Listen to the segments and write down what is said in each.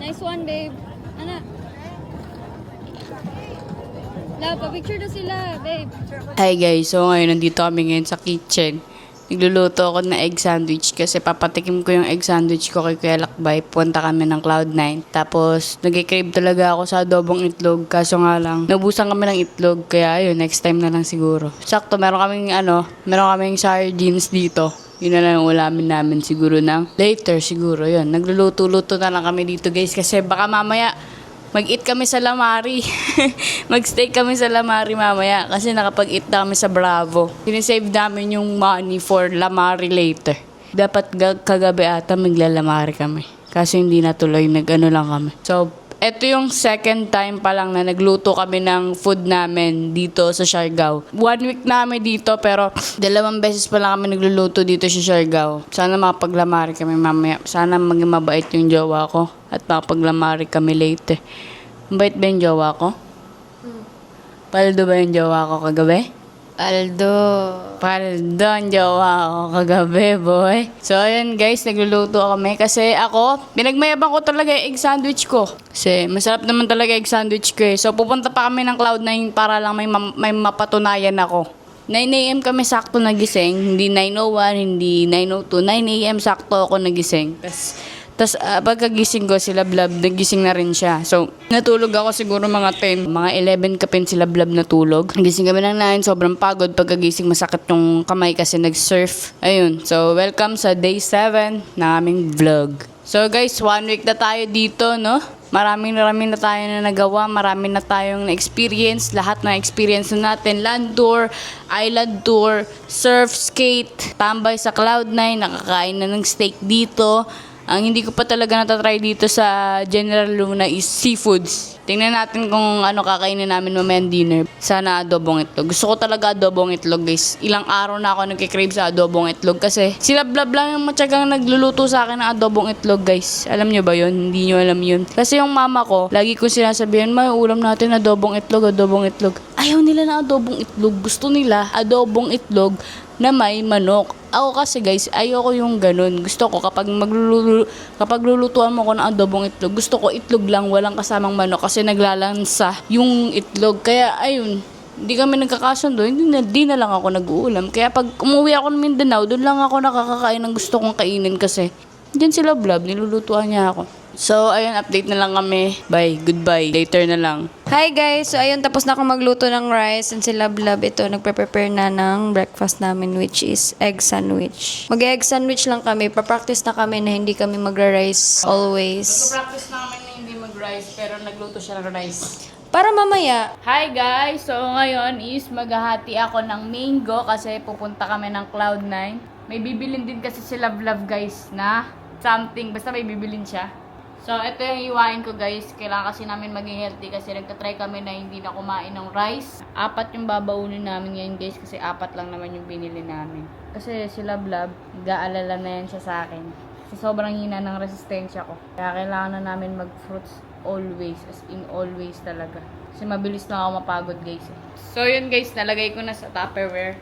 Nice one, babe. Ana. La, pa-picture na sila, babe. Hi guys, so ngayon nandito kami ngayon sa kitchen. Nagluluto ako ng egg sandwich kasi papatikim ko yung egg sandwich ko kay Kuya Lakbay. Punta kami ng Cloud9. Tapos nag-crave talaga ako sa adobong itlog. Kaso nga lang, naubusan kami ng itlog. Kaya ayun, next time na lang siguro. Sakto, meron kaming sardines dito. Yun na lang yung ulamin namin siguro ng later siguro. Yun, nagluluto-luto na lang kami dito guys kasi baka mamaya mag-eat kami sa Lamari. Mag-stay kami sa Lamari mamaya kasi nakapag-eat na kami sa Bravo. Sinisave namin yung money for Lamari later. Dapat kagabi ata maglalamari kami. Kasi hindi natuloy, nag-ano lang kami. So, eto yung second time pa lang na nagluto kami ng food namin dito sa Siargao. 1 week namin dito pero 2 beses pa lang kami nagluluto dito sa Siargao. Sana makapaglamari kami mamaya. Sana maging mabait yung jowa ko at makapaglamari kami later. Mabait ba yung jowa ko? Paldo ba yung jowa ko kagabi? Paldo ang jowa ko kagabi, boy. So, ayun guys, nagluluto kami. Kasi ako, pinagmayabang ko talaga yung egg sandwich ko. Kasi masarap naman talaga egg sandwich ko eh. So, pupunta pa kami ng Cloud9 para lang may mapatunayan ako. 9 a.m. kami sakto nagising. Hindi 9:01, hindi 9:02. 9 a.m. sakto ako nagising. Tapos pagkagising ko, sila Blab, nagising na rin siya. So, natulog ako siguro mga 10, mga 11 kapin sila Blab natulog. Nagising kami ng 9, sobrang pagod. Pagkagising, masakit yung kamay kasi nag-surf. Ayun, so welcome sa day 7 na aming vlog. So guys, 1 week na tayo dito, no? Marami na tayo na nagawa, marami na tayong na-experience, lahat na experience na natin. Land tour, island tour, surf, skate, tambay sa Cloud9, nakakain na ng steak dito. Ang hindi ko pa talaga natatry dito sa General Luna is seafoods. Tingnan natin kung ano kakainin namin mamayang dinner. Sana adobong itlog. Gusto ko talaga adobong itlog guys. Ilang araw na ako nagkikrave sa adobong itlog kasi sila Blab lang yung matyagang nagluluto sa akin ng adobong itlog guys. Alam nyo ba yun? Hindi nyo alam yun. Kasi yung mama ko, lagi ko sinasabihan, may ulam natin adobong itlog, adobong itlog. Ayaw nila na adobong itlog. Gusto nila adobong itlog na may manok. Ako kasi guys, ayoko yung ganun. Gusto ko kapag lulutuan mo ko ng adobong itlog, gusto ko itlog lang, walang kasamang manok kasi naglalansa yung itlog. Kaya ayun, hindi kami nagkakasundo, hindi na lang ako nag-uulam. Kaya pag umuwi ako ng Mindanao, doon lang ako nakakakain ng gusto kong kainin kasi diyan sila Blab, nilulutuan niya ako. So, ayun, update na lang kami. Bye, goodbye, later na lang. Hi guys! So ayun, tapos na akong magluto ng rice and sila Blab ito, nagpe-prepare na ng breakfast namin which is egg sandwich. Mag-egg sandwich lang kami. Pa-practice na kami na hindi kami magra-rice always. Nag-practice na kami na hindi mag-rice pero nagluto siya ng rice. Para mamaya. Hi guys! So ngayon is maghahati ako ng mango kasi pupunta kami ng Cloud9. May bibilin din kasi si Love guys na something. Basta may bibilin siya. So ito yung iwain ko guys. Kailangan kasi namin maging healthy kasi nagtatry kami na hindi na kumain ng rice. 4 yung babaunin namin ngayon guys kasi 4 lang naman yung binili namin. Kasi si Love gaalala na yan siya sa akin. Kasi sobrang hina ng resistensya ko. Kaya kailangan na namin mag-fruits always. As in always talaga. Kasi mabilis na ako mapagod guys. So yun guys, nalagay ko na sa Tupperware.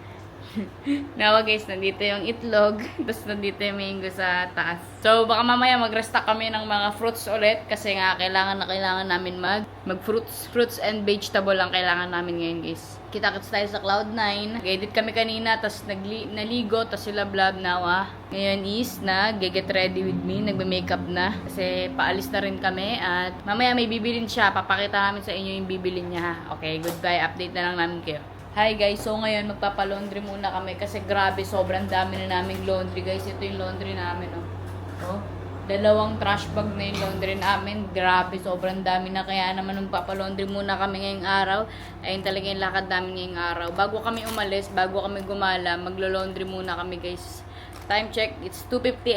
Nawa guys, nandito yung itlog. Tapos nandito yung mango sa taas. So baka mamaya mag-restock kami ng mga fruits ulit. Kasi nga kailangan namin mag-fruits. Fruits and vegetable lang kailangan namin ngayon guys. Kita-kits tayo sa Cloud9. Nag-edit kami kanina. Tapos naligo. Tapos sila Blab nawa. Ngayon is get ready with me. Nagbe-makeup na. Kasi paalis na rin kami. At mamaya may bibilin siya. Papakita namin sa inyo yung bibilin niya ha. Okay, goodbye. Update na lang namin kayo. Hi guys, so ngayon magpapalaundry muna kami kasi grabe, sobrang dami na naming laundry guys. Ito yung laundry namin, oh. 2 trash bag na yung laundry namin. Grabe, sobrang dami na. Kaya naman magpapalaundry muna kami ngayong araw. Ayun talaga yung lakad namin ngayong araw. Bago kami umalis, bago kami gumala, maglo-laundry muna kami guys. Time check, it's 2:50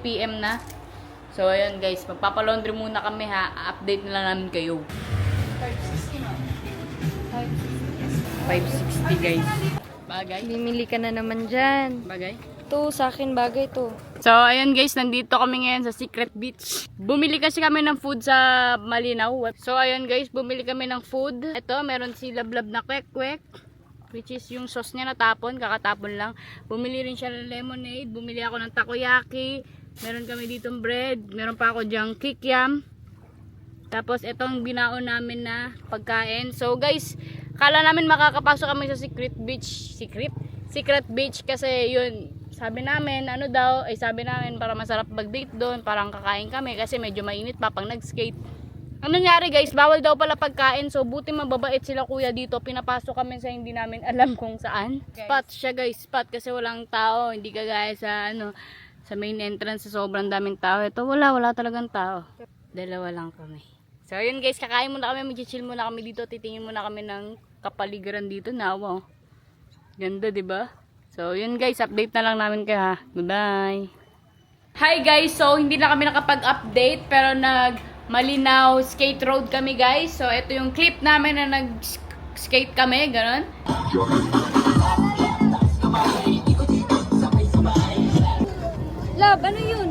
p.m. na. So ayun guys, magpapalaundry muna kami ha. Update na lang namin kayo. 560 guys. Bagay? Bimili ka na naman dyan. Bagay? Ito, sa akin bagay to. So, ayun guys, nandito kami ngayon sa Secret Beach. Bumili kasi kami ng food sa Malinaw. So, ayun guys, bumili kami ng food. Ito, meron si Lablab na kwek-kwek. Which is yung sauce niya natapon, kakatapon lang. Bumili rin siya ng lemonade. Bumili ako ng takoyaki. Meron kami ditong bread. Meron pa ako dyang kikiam. Tapos itong binaon namin na pagkain. So guys, kala namin makakapasok kami sa secret beach. Secret beach kasi yun. Sabi namin, sabi namin para masarap mag-date doon. Parang kakain kami kasi medyo mainit pa pang nag-skate. Ang nangyari guys, bawal daw pala pagkain. So buti mababait sila kuya dito. Pinapasok kami sa hindi namin alam kung saan. Spot siya guys, spot kasi walang tao. Hindi kagaya sa sa main entrance sa sobrang daming tao. Ito wala talagang tao. Dalawa lang kami. So yun guys, kakain muna kami, mag-chill muna kami dito. Titingin muna kami ng kapaligiran dito na. Wow. Ganda 'di ba? So yun guys, update na lang namin kayo ha. Goodbye. Hi guys, so hindi na kami nakapag-update pero Malinaw skate road kami guys. So ito yung clip namin na nag-skate kami, ganon. Love, ano yun?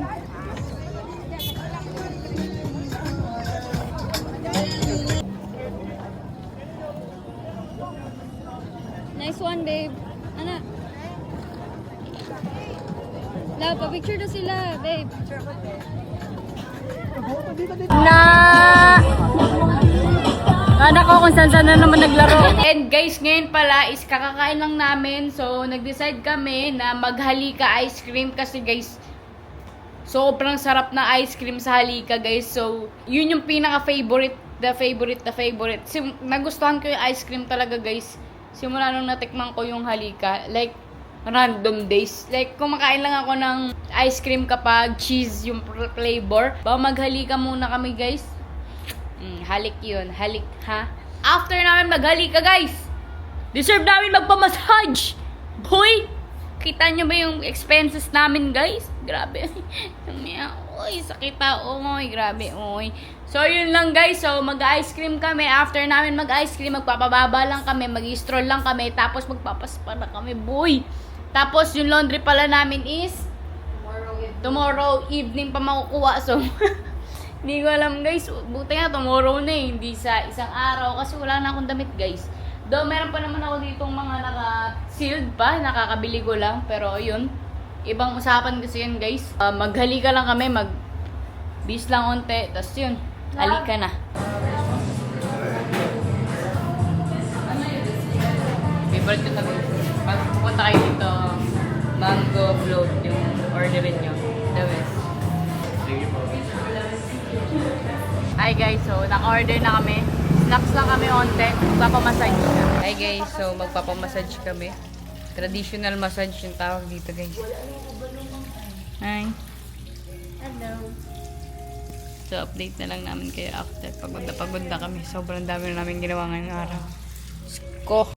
Nice one, babe. Ano? Love, pa-picture na sila, babe. Anak ko kung saan na naman naglaro. And guys, ngayon pala is kakakain lang namin. So, nag-decide kami na maghalika ice cream kasi guys, sobrang sarap na ice cream sa halika guys. So, yun yung pinaka-favorite, the favorite. Nagustuhan ko yung ice cream talaga guys. Simula nung natikman ko yung halika. Like, random days. Like, kumakain lang ako ng ice cream kapag cheese yung flavor. Baka maghalika muna kami, guys. Halik yun. Halik, ha? After namin maghalika, guys, deserve namin magpamassage. Boy! Kita nyo ba yung expenses namin, guys? Grabe. Uy, sakit na. Uy, grabe. Uy. So, yun lang, guys. So, mag-ice cream kami. After namin mag-ice cream, magpapababa lang kami. Mag-stroll lang kami. Tapos, magpapaspa na kami, boy. Tapos, yung laundry pala namin is tomorrow evening pa makukuha. So, hindi ko alam guys. Buti nga tomorrow na eh. Hindi sa isang araw. Kasi wala na akong damit guys. Though, meron pa naman ako ditong mga naka-sealed pa. Nakakabili ko lang. Pero, yun. Ibang usapan kasi yun guys. Maghalika lang kami. Bis lang onte. Tapos yun. Halika na. Favorite ko na guys. Pag pupunta kayo dito, mango float yung orderin nyo. The best. Hi guys, so naka-order na kami. Snacks lang kami onte. Magpapamassage na. Hi guys, so magpapamassage kami. Traditional massage yung tawag dito guys. Hi. Hello. So update na lang namin kayo after. Pagod na kami. Sobrang dami na namin ginawa ngayong araw. Sko.